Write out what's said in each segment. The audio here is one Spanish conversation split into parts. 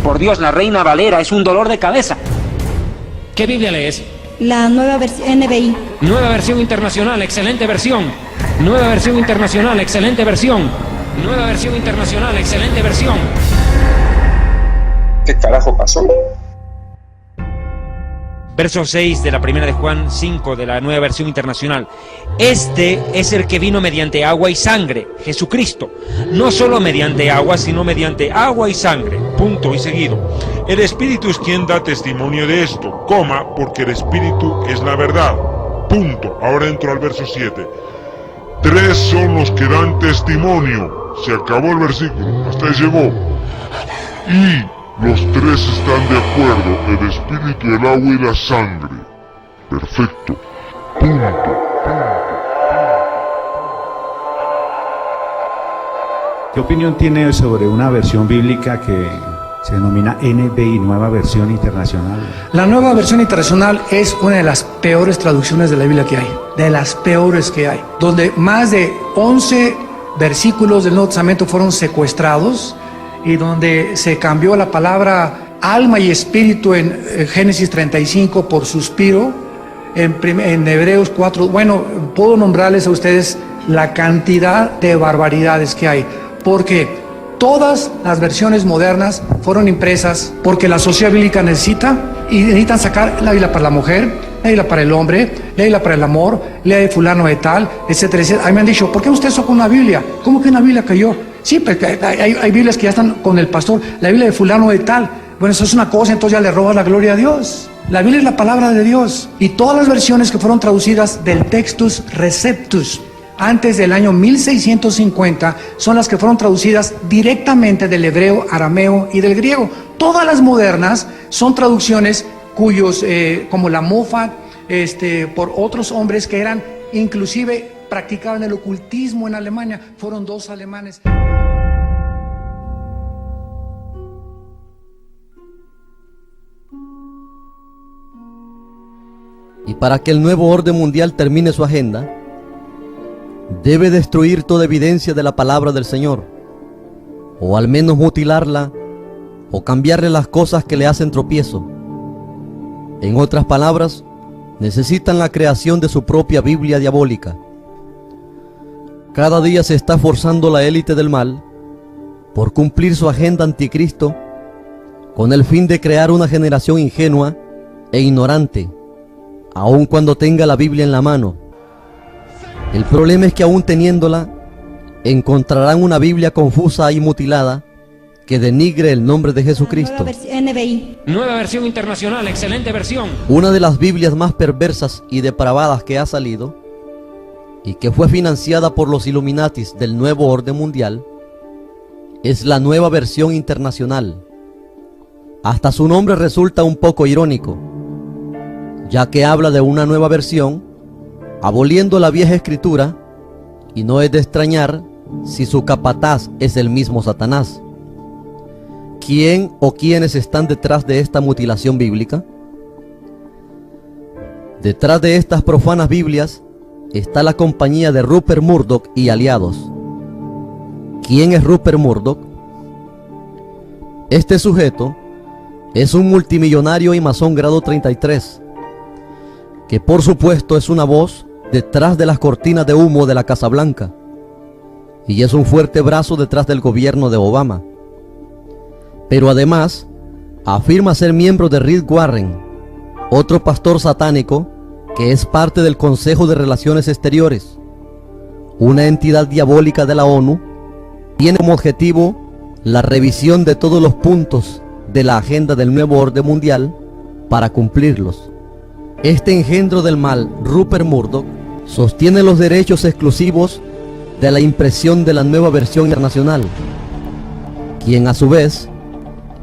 Por Dios, la Reina Valera es un dolor de cabeza. ¿Qué Biblia lees? La nueva versión NBI. Nueva versión internacional, excelente versión. Nueva versión internacional, excelente versión. Nueva versión internacional, excelente versión. ¿Qué carajo pasó? Verso 6 de la primera de Juan 5 de la nueva versión internacional. Este es el que vino mediante agua y sangre, Jesucristo. No solo mediante agua, sino mediante agua y sangre. Punto y seguido. El Espíritu es quien da testimonio de esto, coma, porque el Espíritu es la verdad. Punto. Ahora entro al verso 7. 3 son los que dan testimonio. Se acabó el versículo. Hasta ahí llegó. Y los 3 están de acuerdo, el espíritu, el agua y la sangre. Perfecto. Punto. ¿Qué opinión tiene sobre una versión bíblica que se denomina NBI, Nueva Versión Internacional? La Nueva Versión Internacional es una de las peores traducciones de la Biblia que hay, de las peores que hay, donde más de 11 versículos del Nuevo Testamento fueron secuestrados, y donde se cambió la palabra alma y espíritu en Génesis 35 por suspiro, en Hebreos 4, bueno, puedo nombrarles a ustedes la cantidad de barbaridades que hay, porque todas las versiones modernas fueron impresas porque la sociedad bíblica necesita, y necesitan sacar la Biblia para la mujer, la Biblia para el hombre, la Biblia para el amor, la de fulano de tal, etcétera, etcétera. A mí me han dicho, ¿por qué usted sacó una Biblia? ¿Cómo que una Biblia cayó? Sí, porque hay Biblias que ya están con el pastor, la Biblia de fulano de tal. Bueno, eso es una cosa, entonces ya le robas la gloria a Dios. La Biblia es la palabra de Dios. Y todas las versiones que fueron traducidas del Textus Receptus antes del año 1650 son las que fueron traducidas directamente del hebreo, arameo y del griego. Todas las modernas son traducciones cuyos, como la Moffat, por otros hombres que eran, inclusive practicaban el ocultismo en Alemania. Fueron 2 alemanes. Y para que el nuevo orden mundial termine su agenda, debe destruir toda evidencia de la palabra del Señor, o al menos mutilarla, o cambiarle las cosas que le hacen tropiezo. En otras palabras, necesitan la creación de su propia Biblia diabólica. Cada día se está forzando la élite del mal por cumplir su agenda anticristo, con el fin de crear una generación ingenua e ignorante, aun cuando tenga la Biblia en la mano. El problema es que aún teniéndola, encontrarán una Biblia confusa y mutilada que denigre el nombre de Jesucristo. NBI. Nueva versión internacional, excelente versión. Una de las Biblias más perversas y depravadas que ha salido, y que fue financiada por los Illuminatis del nuevo orden mundial, es la Nueva Versión Internacional. Hasta su nombre resulta un poco irónico, ya que habla de una nueva versión, aboliendo la vieja escritura, y no es de extrañar si su capataz es el mismo Satanás. ¿Quién o quiénes están detrás de esta mutilación bíblica? Detrás de estas profanas Biblias está la compañía de Rupert Murdoch y aliados. ¿Quién es Rupert Murdoch? Este sujeto es un multimillonario y masón grado 33, que por supuesto es una voz detrás de las cortinas de humo de la Casa Blanca, y es un fuerte brazo detrás del gobierno de Obama. Pero además afirma ser miembro de Rick Warren, otro pastor satánico que es parte del Consejo de Relaciones Exteriores, una entidad diabólica de la ONU. Tiene como objetivo la revisión de todos los puntos de la agenda del nuevo orden mundial para cumplirlos. Este engendro del mal, Rupert Murdoch, sostiene los derechos exclusivos de la impresión de la Nueva Versión Internacional, quien a su vez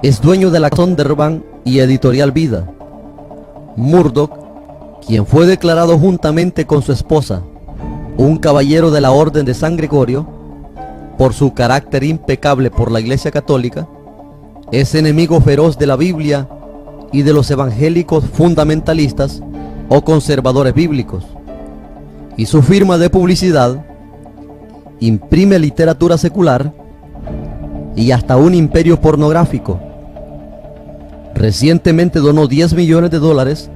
es dueño de la Sonderbank y Editorial Vida. Murdoch, quien fue declarado juntamente con su esposa un caballero de la Orden de San Gregorio por su carácter impecable por la Iglesia Católica, es enemigo feroz de la Biblia y de los evangélicos fundamentalistas o conservadores bíblicos, y su firma de publicidad imprime literatura secular y hasta un imperio pornográfico, recientemente donó 10 millones de dólares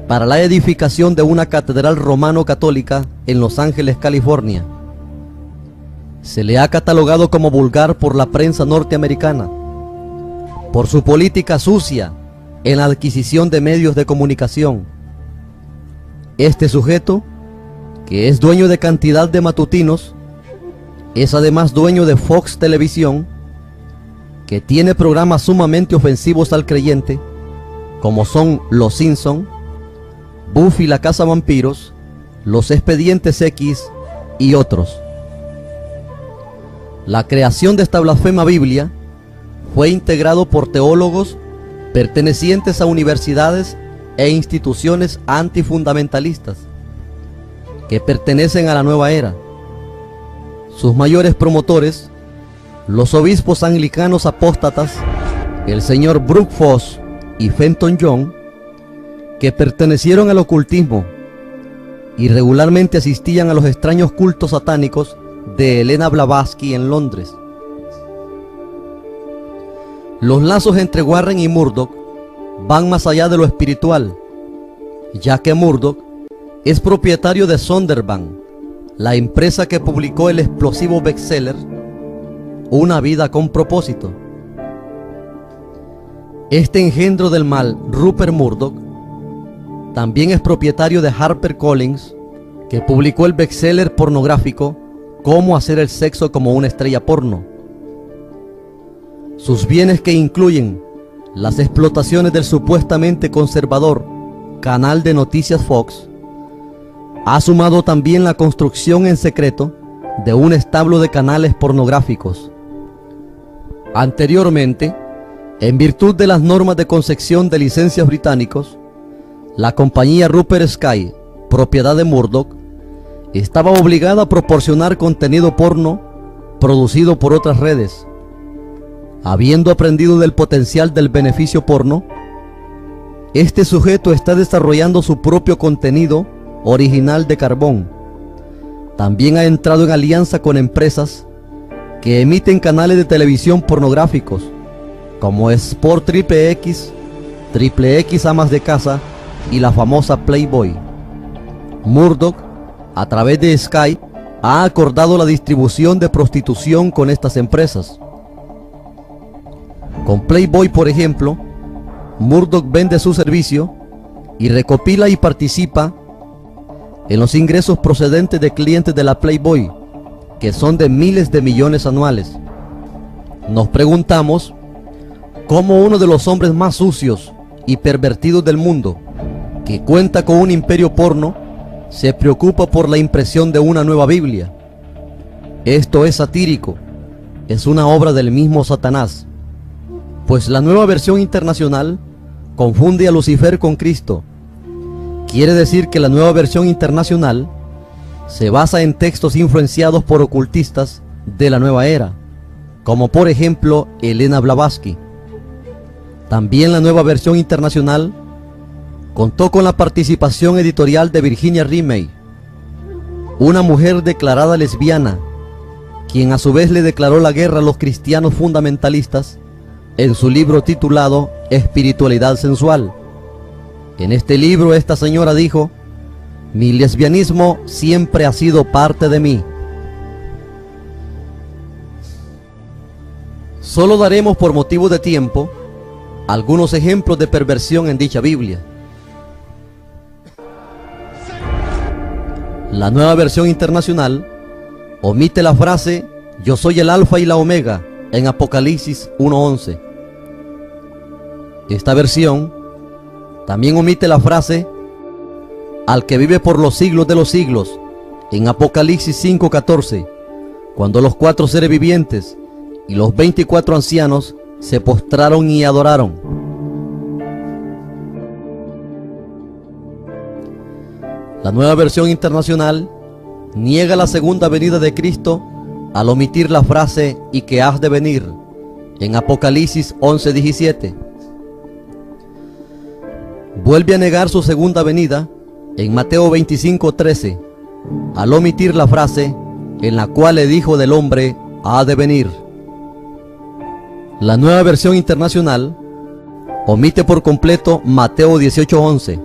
para la edificación de una catedral romano-católica en Los Ángeles, California. Se le ha catalogado como vulgar por la prensa norteamericana, por su política sucia en la adquisición de medios de comunicación. Este sujeto, que es dueño de cantidad de matutinos, es además dueño de Fox Televisión, que tiene programas sumamente ofensivos al creyente, como son Los Simpson, Buffy la Cazavampiros, Los Expedientes X y otros. La creación de esta blasfema Biblia fue integrado por teólogos pertenecientes a universidades e instituciones antifundamentalistas que pertenecen a la nueva era. Sus mayores promotores, los obispos anglicanos apóstatas, el señor Brooke Foss y Fenton Young, que pertenecieron al ocultismo y regularmente asistían a los extraños cultos satánicos de Helena Blavatsky en Londres. Los lazos entre Warren y Murdoch van más allá de lo espiritual, ya que Murdoch es propietario de Sonderbank, la empresa que publicó el explosivo bestseller Una vida con propósito. Este engendro del mal, Rupert Murdoch, también es propietario de HarperCollins, que publicó el bestseller pornográfico Cómo hacer el sexo como una estrella porno. Sus bienes, que incluyen las explotaciones del supuestamente conservador canal de noticias Fox, ha sumado también la construcción en secreto de un establo de canales pornográficos. Anteriormente, en virtud de las normas de concesión de licencias británicos, la compañía Rupert Sky, propiedad de Murdoch, estaba obligada a proporcionar contenido porno producido por otras redes. Habiendo aprendido del potencial del beneficio porno, este sujeto está desarrollando su propio contenido original de carbón. También ha entrado en alianza con empresas que emiten canales de televisión pornográficos, como Sport Triple X, Triple X Amas de Casa y la famosa Playboy. Murdoch, a través de Sky, ha acordado la distribución de prostitución con estas empresas. Con Playboy, por ejemplo, Murdoch vende su servicio y recopila y participa en los ingresos procedentes de clientes de la Playboy, que son de miles de millones anuales. Nos preguntamos cómo uno de los hombres más sucios y pervertidos del mundo, que cuenta con un imperio porno, se preocupa por la impresión de una nueva Biblia. Esto es satírico, es una obra del mismo Satanás, pues la Nueva Versión Internacional confunde a Lucifer con Cristo. Quiere decir que la Nueva Versión Internacional se basa en textos influenciados por ocultistas de la nueva era, como por ejemplo Helena Blavatsky. También la Nueva Versión Internacional contó con la participación editorial de Virginia Rimey, una mujer declarada lesbiana, quien a su vez le declaró la guerra a los cristianos fundamentalistas en su libro titulado Espiritualidad Sensual. En este libro esta señora dijo: "Mi lesbianismo siempre ha sido parte de mí". Solo daremos, por motivo de tiempo, algunos ejemplos de perversión en dicha Biblia. La Nueva Versión Internacional omite la frase "Yo soy el Alfa y la Omega" en Apocalipsis 1:11. Esta versión también omite la frase "al que vive por los siglos de los siglos" en Apocalipsis 5:14, cuando los 4 seres vivientes y los 24 ancianos se postraron y adoraron. La Nueva Versión Internacional niega la segunda venida de Cristo al omitir la frase "y que has de venir" en Apocalipsis 11:17. Vuelve a negar su segunda venida en Mateo 25:13 al omitir la frase en la cual el Hijo del Hombre ha de venir. La Nueva Versión Internacional omite por completo Mateo 18:11,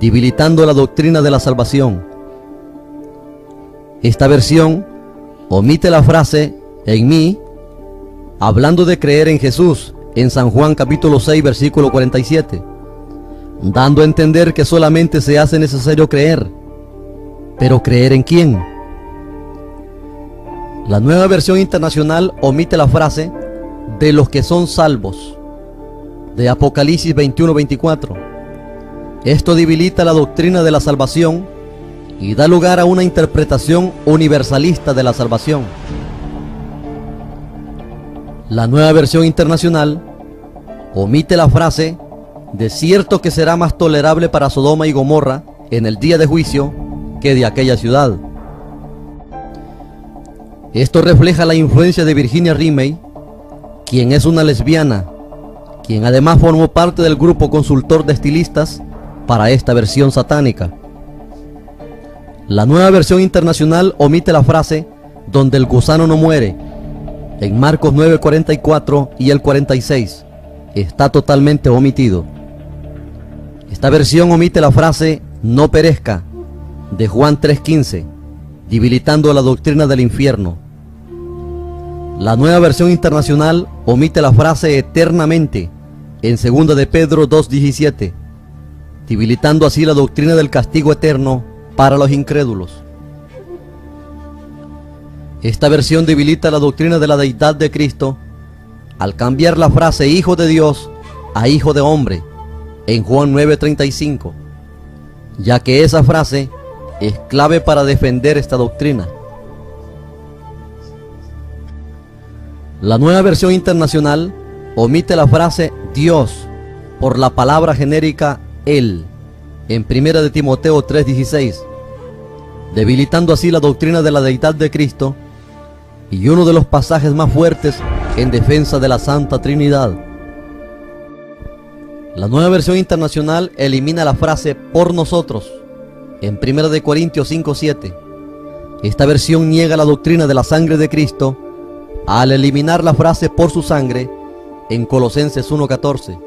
debilitando la doctrina de la salvación. Esta versión omite la frase en mí, hablando de creer en Jesús en San Juan capítulo 6 versículo 47, dando a entender que solamente se hace necesario creer. ¿Pero creer en quién? La Nueva Versión Internacional omite la frase de los que son salvos de Apocalipsis 21:24. Esto debilita la doctrina de la salvación y da lugar a una interpretación universalista de la salvación. La Nueva Versión Internacional omite la frase de cierto que será más tolerable para Sodoma y Gomorra en el día de juicio que de aquella ciudad. Esto refleja la influencia de Virginia Rimey, quien es una lesbiana, quien además formó parte del grupo consultor de estilistas para esta versión satánica. La Nueva Versión Internacional omite la frase donde el gusano no muere en Marcos 9:44 y el 46. Está totalmente omitido. Esta versión omite la frase no perezca de Juan 3:15, debilitando la doctrina del infierno. La Nueva Versión Internacional omite la frase eternamente en 2 de Pedro 2:17, debilitando así la doctrina del castigo eterno para los incrédulos. Esta versión debilita la doctrina de la deidad de Cristo al cambiar la frase hijo de Dios a hijo de hombre en Juan 9:35, ya que esa frase es clave para defender esta doctrina. La Nueva Versión Internacional omite la frase Dios por la palabra genérica Él en 1 de Timoteo 3:16, debilitando así la doctrina de la deidad de Cristo y uno de los pasajes más fuertes en defensa de la Santa Trinidad. La Nueva Versión Internacional elimina la frase por nosotros en 1 de Corintios 5:7. Esta versión niega la doctrina de la sangre de Cristo al eliminar la frase por su sangre en Colosenses 1:14.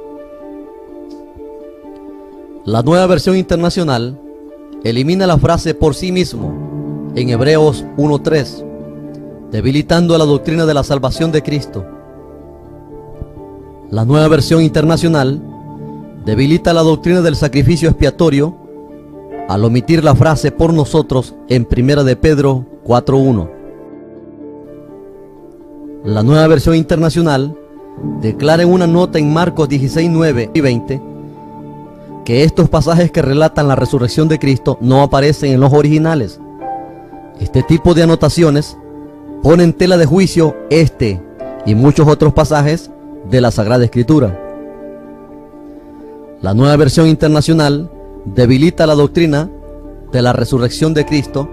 La Nueva Versión Internacional elimina la frase por sí mismo en Hebreos 1:3, debilitando la doctrina de la salvación de Cristo. La Nueva Versión Internacional debilita la doctrina del sacrificio expiatorio al omitir la frase por nosotros en 1 de Pedro 4:1. La Nueva Versión Internacional declara en una nota en Marcos 16:9 y 20 que estos pasajes que relatan la resurrección de Cristo no aparecen en los originales. Este tipo de anotaciones pone en tela de juicio este y muchos otros pasajes de la Sagrada Escritura. La Nueva Versión Internacional debilita la doctrina de la resurrección de Cristo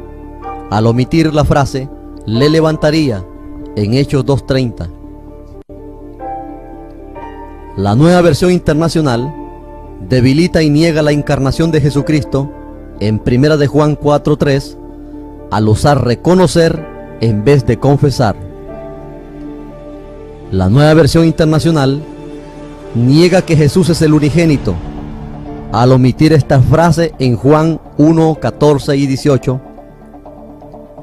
al omitir la frase le levantaría en Hechos 2:30. La Nueva Versión Internacional debilita y niega la encarnación de Jesucristo en 1 de Juan 4:3 al usar reconocer en vez de confesar. La Nueva Versión Internacional niega que Jesús es el unigénito al omitir esta frase en Juan 1:14 y 18,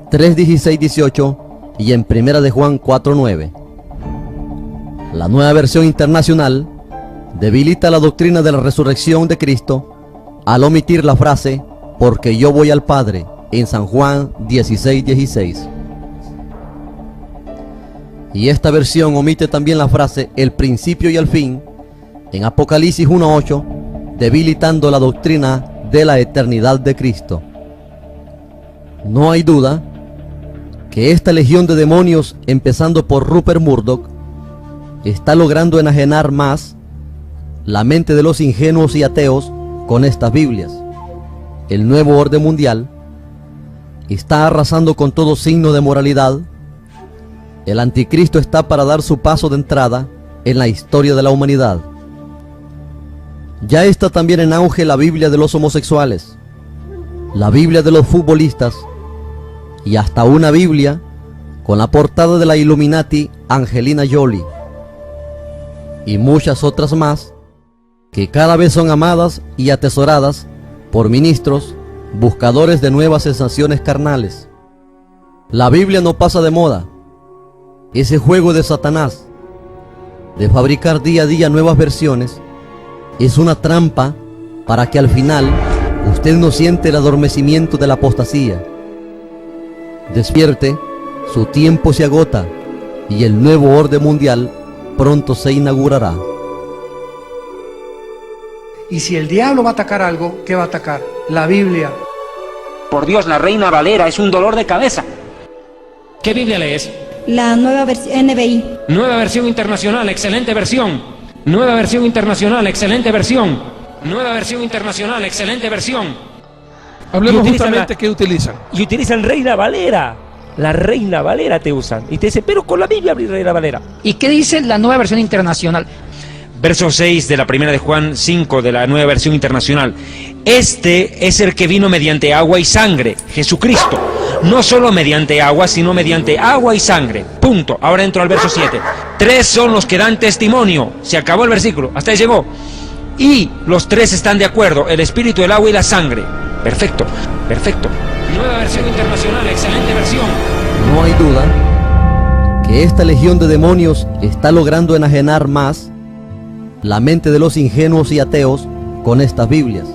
3:16, 18 y en 1 de Juan 4:9. La Nueva Versión Internacional debilita la doctrina de la resurrección de Cristo al omitir la frase porque yo voy al Padre en San Juan 16:16. Y esta versión omite también la frase el principio y el fin en Apocalipsis 1:8, debilitando la doctrina de la eternidad de Cristo. No hay duda que esta legión de demonios, empezando por Rupert Murdoch, está logrando enajenar más la mente de los ingenuos y ateos con estas Biblias. El nuevo orden mundial está arrasando con todo signo de moralidad. El anticristo está para dar su paso de entrada en la historia de la humanidad. Ya está también en auge la Biblia de los homosexuales, la Biblia de los futbolistas y hasta una Biblia con la portada de la Illuminati Angelina Jolie y muchas otras más que cada vez son amadas y atesoradas por ministros, buscadores de nuevas sensaciones carnales. La Biblia no pasa de moda. Ese juego de Satanás de fabricar día a día nuevas versiones es una trampa para que al final usted no siente el adormecimiento de la apostasía. Despierte, su tiempo se agota y el nuevo orden mundial pronto se inaugurará. Y si el diablo va a atacar algo, ¿qué va a atacar? La Biblia. Por Dios, la Reina Valera es un dolor de cabeza. ¿Qué Biblia lees? La nueva versión NBI. Nueva versión internacional, excelente versión. Nueva versión internacional, excelente versión. Nueva versión internacional, excelente versión. Hablemos justamente qué utilizan. Y utilizan Reina Valera. La Reina Valera te usan. Y te dicen, pero con la Biblia abrí Reina Valera. ¿Y qué dice la nueva versión internacional? Verso 6 de la primera de Juan 5 de la nueva versión internacional. Este es el que vino mediante agua y sangre, Jesucristo. No solo mediante agua, sino mediante agua y sangre. Punto. Ahora entro al verso 7. 3 son los que dan testimonio. Se acabó el versículo. Hasta ahí llegó. Y los 3 están de acuerdo. El espíritu, el agua y la sangre. Perfecto. Perfecto. Nueva versión internacional, excelente versión. No hay duda que esta legión de demonios está logrando enajenar más la mente de los ingenuos y ateos con estas Biblias.